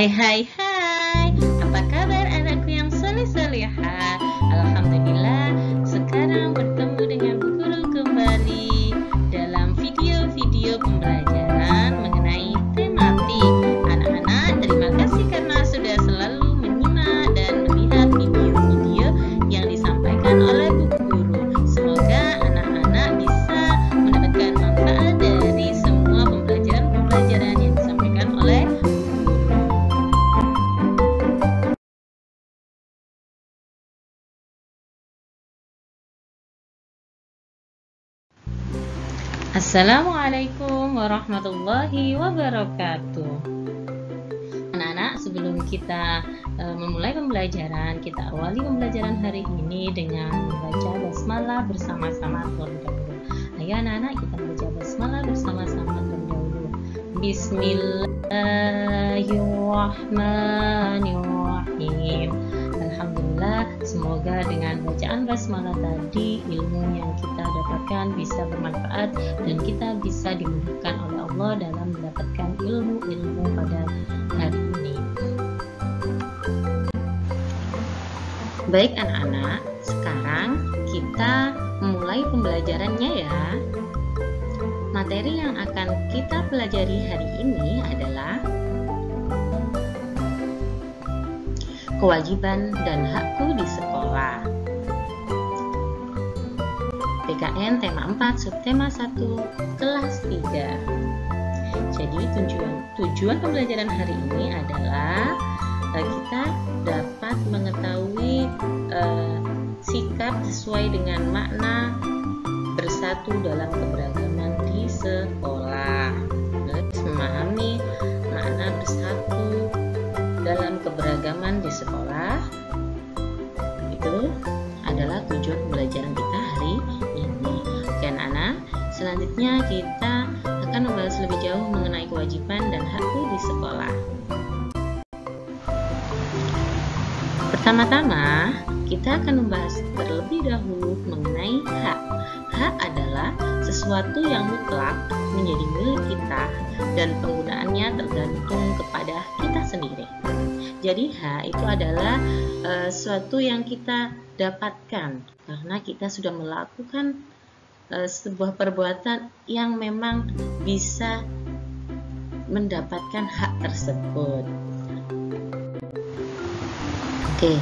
Hai hai hai, apa kabar anakku yang soleh-soleha? Alhamdulillah, sekarang bertemu dengan Bu Guru kembali dalam video-video pembelajaran mengenai tematik. Anak-anak, terima kasih karena sudah selalu menyimak dan melihat video-video yang disampaikan oleh Bu Guru. Semoga anak-anak bisa mendapatkan manfaat dari semua pembelajaran-pembelajaran yang disampaikan oleh Assalamualaikum warahmatullahi wabarakatuh. Anak-anak, sebelum kita memulai pembelajaran, kita awali pembelajaran hari ini dengan membaca basmalah bersama-sama terlebih dahulu. Ayo anak-anak, kita baca basmalah bersama-sama terlebih dahulu. Bismillahirrahmanirrahim. Alhamdulillah, semoga dengan bacaan basmalah tadi ilmu yang kita dapatkan bisa bermanfaat dan kita bisa dimudahkan oleh Allah dalam mendapatkan ilmu-ilmu pada hari ini. Baik anak-anak, sekarang kita memulai pembelajarannya ya. Materi yang akan kita pelajari hari ini adalah kewajiban dan hakku di sekolah. PKN tema 4, subtema 1, kelas 3. Jadi tujuan pembelajaran hari ini adalah kita dapat mengetahui sikap sesuai dengan makna bersatu dalam keberagaman di sekolah. Terus memahami makna bersatu dalam keberagaman di sekolah, itu adalah tujuan pembelajaran kita hari ini. Oke anak-anak, selanjutnya kita akan membahas lebih jauh mengenai kewajiban dan hakku di sekolah. Pertama-tama, kita akan membahas terlebih dahulu mengenai hak. Hak adalah sesuatu yang mutlak menjadi milik kita dan penggunaannya tergantung kepada kita sendiri. Jadi hak itu adalah sesuatu yang kita dapatkan karena kita sudah melakukan sebuah perbuatan yang memang bisa mendapatkan hak tersebut. Oke,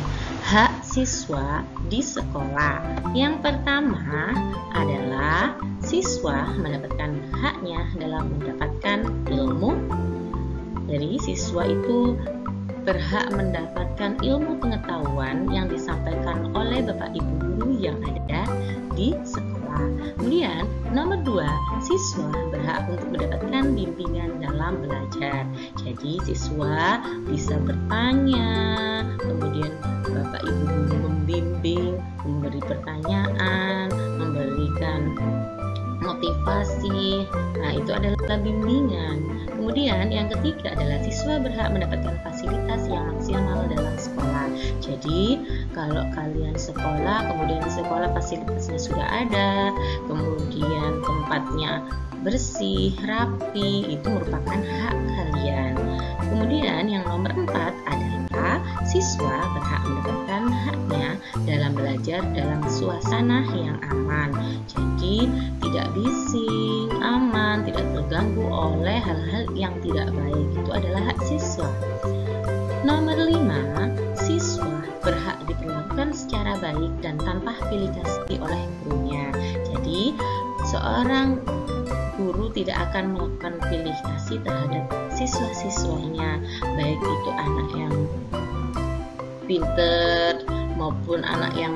hak siswa di sekolah. Yang pertama adalah siswa mendapatkan haknya dalam mendapatkan ilmu. Jadi siswa itu berhak mendapatkan ilmu pengetahuan yang disampaikan oleh Bapak Ibu guru yang ada di sekolah. Kemudian nomor 2, siswa berhak untuk mendapatkan bimbingan dalam belajar. Jadi siswa bisa bertanya, kemudian Bapak Ibu guru membimbing, memberi pertanyaan, memberikan motivasi. Nah, itu adalah bimbingan. Kemudian yang ketiga adalah siswa berhak mendapatkan fasilitas yang maksimal dalam sekolah. Jadi kalau kalian sekolah, kemudian di sekolah fasilitasnya sudah ada, kemudian tempatnya bersih, rapi, itu merupakan hak kalian. Kemudian yang nomor 4 adalah siswa berhak mendapatkan haknya dalam belajar dalam suasana yang aman. Jadi tidak bising, aman, tidak terganggu oleh hal-hal yang tidak baik. Itu adalah hak siswa. Nomor 5, siswa berhak diperlakukan secara baik dan tanpa pilih kasih oleh gurunya. Jadi seorang guru tidak akan melakukan pilih kasih terhadap siswa-siswanya, baik itu anak yang pinter maupun anak yang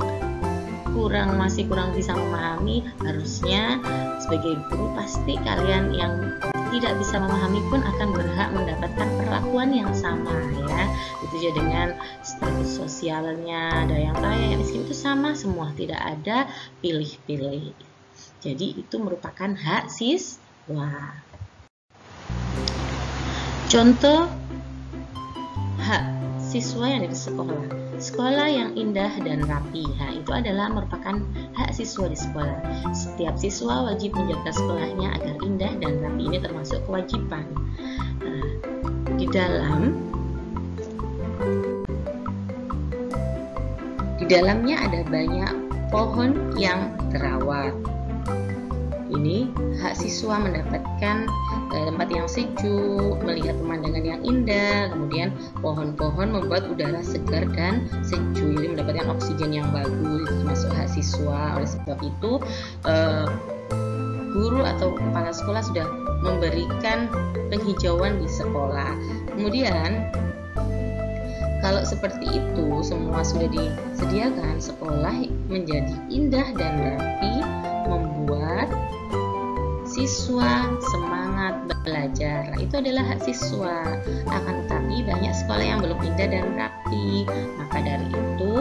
masih kurang bisa memahami. Harusnya sebagai guru pasti kalian yang tidak bisa memahami pun akan berhak mendapatkan perlakuan yang sama ya. Itu juga dengan status sosialnya, ada yang kaya, yang miskin, itu sama semua, tidak ada pilih-pilih. Jadi itu merupakan hak siswa. Contoh hak siswa yang ada di sekolah. Sekolah yang indah dan rapi, itu adalah merupakan hak siswa di sekolah. Setiap siswa wajib menjaga sekolahnya agar indah dan rapi. Ini termasuk kewajiban. Di dalam Di dalamnya ada banyak pohon yang terawat. Ini hak siswa mendapatkan tempat yang sejuk, melihat pemandangan yang indah, kemudian pohon-pohon membuat udara segar dan sejuk, jadi mendapatkan oksigen yang bagus, itu termasuk hak siswa. Oleh sebab itu guru atau kepala sekolah sudah memberikan penghijauan di sekolah. Kemudian kalau seperti itu semua sudah disediakan, sekolah menjadi indah dan rapi, membuat siswa semangat belajar. Itu adalah hak siswa. Akan tetapi banyak sekolah yang belum indah dan rapi. Maka dari itu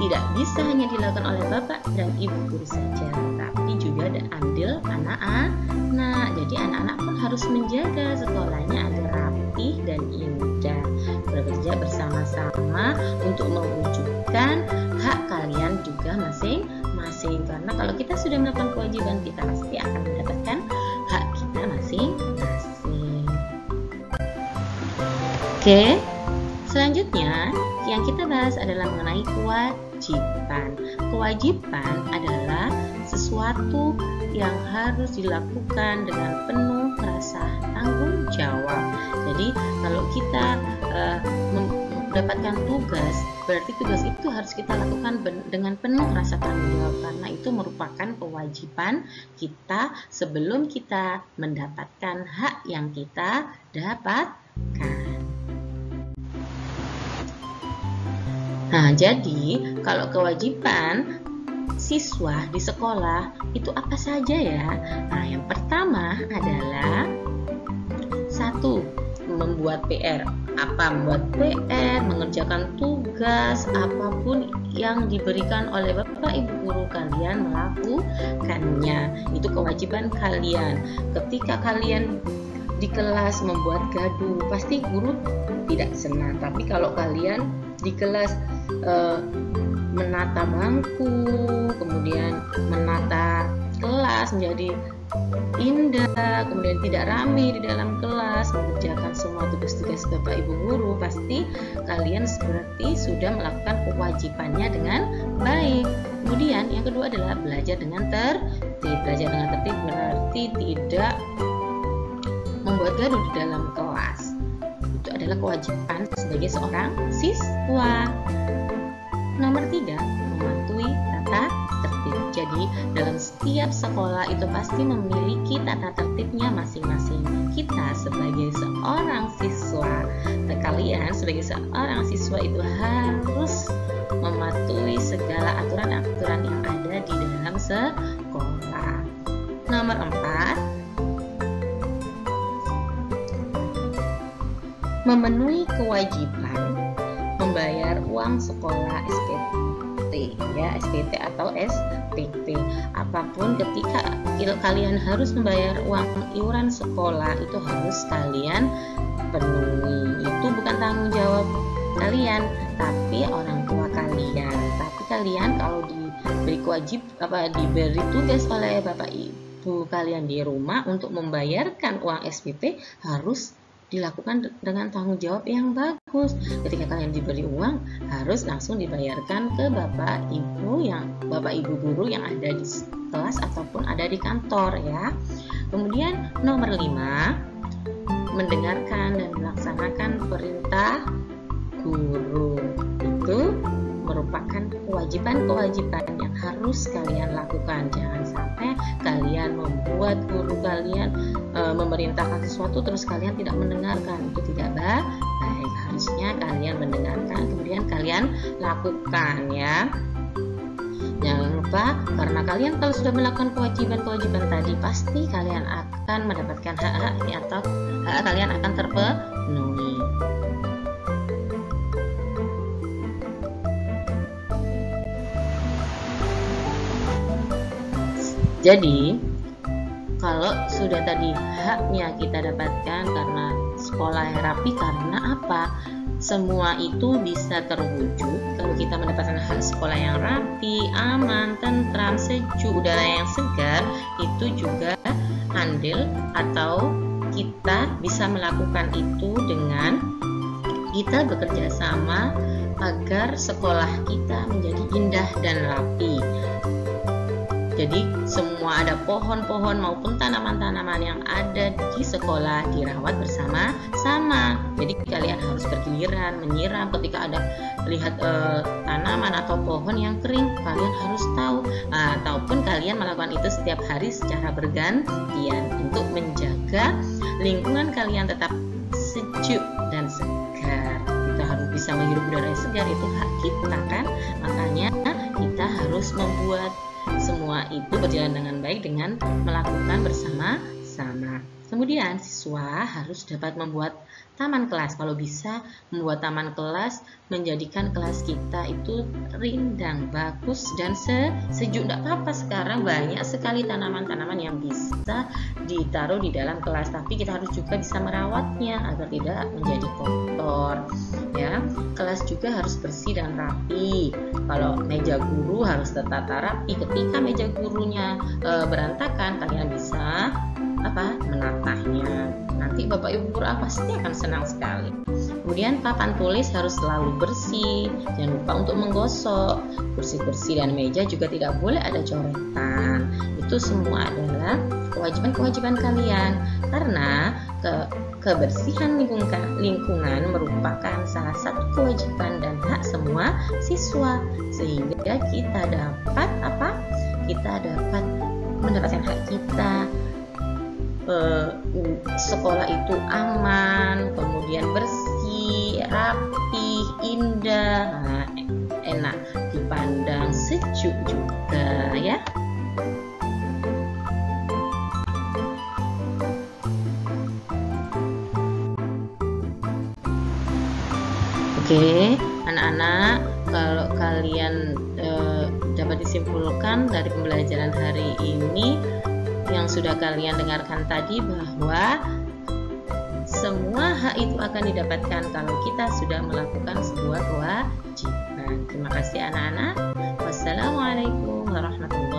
tidak bisa hanya dilakukan oleh bapak dan ibu guru saja, tapi juga ada andil anak-anak. Jadi anak-anak pun harus menjaga sekolahnya agar rapi dan indah. Bekerja bersama-sama untuk mewujudkan hak kalian juga masing-masing. Karena kalau kita sudah melakukan kewajiban, kita pasti akan mendapatkan hak kita masing-masing. Oke, selanjutnya yang kita bahas adalah mengenai kewajiban. Kewajiban adalah sesuatu yang harus dilakukan dengan penuh rasa tanggung jawab. Jadi kalau kita mendapatkan tugas, berarti tugas itu harus kita lakukan dengan penuh rasa tanggung jawab, karena itu merupakan kewajiban kita sebelum kita mendapatkan hak yang kita dapatkan. Nah, jadi kalau kewajiban siswa di sekolah itu apa saja ya? Nah, yang pertama adalah 1. Membuat PR. Apa membuat PR, mengerjakan tugas, apapun yang diberikan oleh bapak ibu guru, kalian melakukannya. Itu kewajiban kalian. Ketika kalian di kelas membuat gaduh, pasti guru tidak senang. Tapi kalau kalian di kelas menata bangku, kemudian menata kelas menjadi indah, kemudian tidak ramai di dalam kelas, mengerjakan semua tugas-tugas bapak ibu guru, pasti kalian berarti sudah melakukan kewajibannya dengan baik. Kemudian yang kedua adalah belajar dengan tertib. Belajar dengan tertib berarti tidak membuat gaduh di dalam kelas. Itu adalah kewajiban sebagai seorang siswa. Nomor 3, mematuhi tata tertib. Jadi dalam setiap sekolah itu pasti memiliki tata tertibnya masing-masing. Kita sebagai seorang siswa, kalian sebagai seorang siswa itu harus mematuhi segala aturan-aturan yang ada di dalam sekolah. Nomor 4, memenuhi kewajiban membayar uang sekolah SPT, ya, SPT atau SPP. Apapun ketika kalian harus membayar uang iuran sekolah, itu harus kalian penuhi. Itu bukan tanggung jawab kalian, tapi orang tua kalian. Tapi kalian kalau diberi tugas oleh bapak ibu kalian di rumah untuk membayarkan uang SPP, harus dilakukan dengan tanggung jawab yang bagus. Ketika kalian diberi uang, harus langsung dibayarkan ke bapak ibu guru yang ada di kelas ataupun ada di kantor, ya. Kemudian nomor 5, mendengarkan dan melaksanakan perintah guru. Itu merupakan kewajiban-kewajiban yang harus kalian lakukan. Jangan sampai kalian membuat guru kalian memerintahkan sesuatu terus kalian tidak mendengarkan. Itu tidak baik. Harusnya kalian mendengarkan, kemudian kalian lakukan, ya. Jangan lupa, karena kalian kalau sudah melakukan kewajiban-kewajiban tadi, pasti kalian akan mendapatkan hak atau hak kalian akan terpenuhi. Jadi kalau sudah tadi haknya kita dapatkan karena sekolah yang rapi, karena apa? Semua itu bisa terwujud kalau kita mendapatkan hak sekolah yang rapi, aman, tentram, sejuk, udara yang segar. Itu juga andil atau kita bisa melakukan itu dengan kita bekerja sama agar sekolah kita menjadi indah dan rapi. Jadi semua ada pohon-pohon maupun tanaman-tanaman yang ada di sekolah dirawat bersama-sama. Jadi kalian harus bergiliran menyiram ketika ada lihat tanaman atau pohon yang kering, kalian harus tahu. Ataupun kalian melakukan itu setiap hari secara bergantian untuk menjaga lingkungan kalian tetap sejuk dan segar. Kita harus bisa menghirup udara segar, itu hak kita kan. Makanya kita harus membuat semua itu berjalan dengan baik dengan melakukan bersama-sama. Kemudian siswa harus dapat membuat taman kelas. Kalau bisa membuat taman kelas, menjadikan kelas kita itu rindang, bagus dan sejuk. Tidak apa-apa, sekarang banyak sekali tanaman-tanaman yang bisa ditaruh di dalam kelas, tapi kita harus juga bisa merawatnya agar tidak menjadi kotor. Ya, kelas juga harus bersih dan rapi. Kalau meja guru harus tertata rapi. Ketika meja gurunya berantakan, kalian bisa menatahnya. Nanti Bapak Ibu guru pasti akan senang sekali. Kemudian papan tulis harus selalu bersih, jangan lupa untuk menggosok. Kursi-kursi dan meja juga tidak boleh ada coretan. Itu semua adalah kewajiban-kewajiban kalian, karena kebersihan lingkungan merupakan salah satu kewajiban dan hak semua siswa, sehingga kita dapat mendapatkan hak kita. Sekolah itu aman, kemudian bersih, rapi, indah, enak dipandang, sejuk juga ya. Oke, anak-anak, kalau kalian dapat disimpulkan dari pembelajaran hari ini yang sudah kalian dengarkan tadi, bahwa semua hak itu akan didapatkan kalau kita sudah melakukan sebuah kewajiban. Terima kasih anak-anak. Wassalamualaikum warahmatullahi wabarakatuh.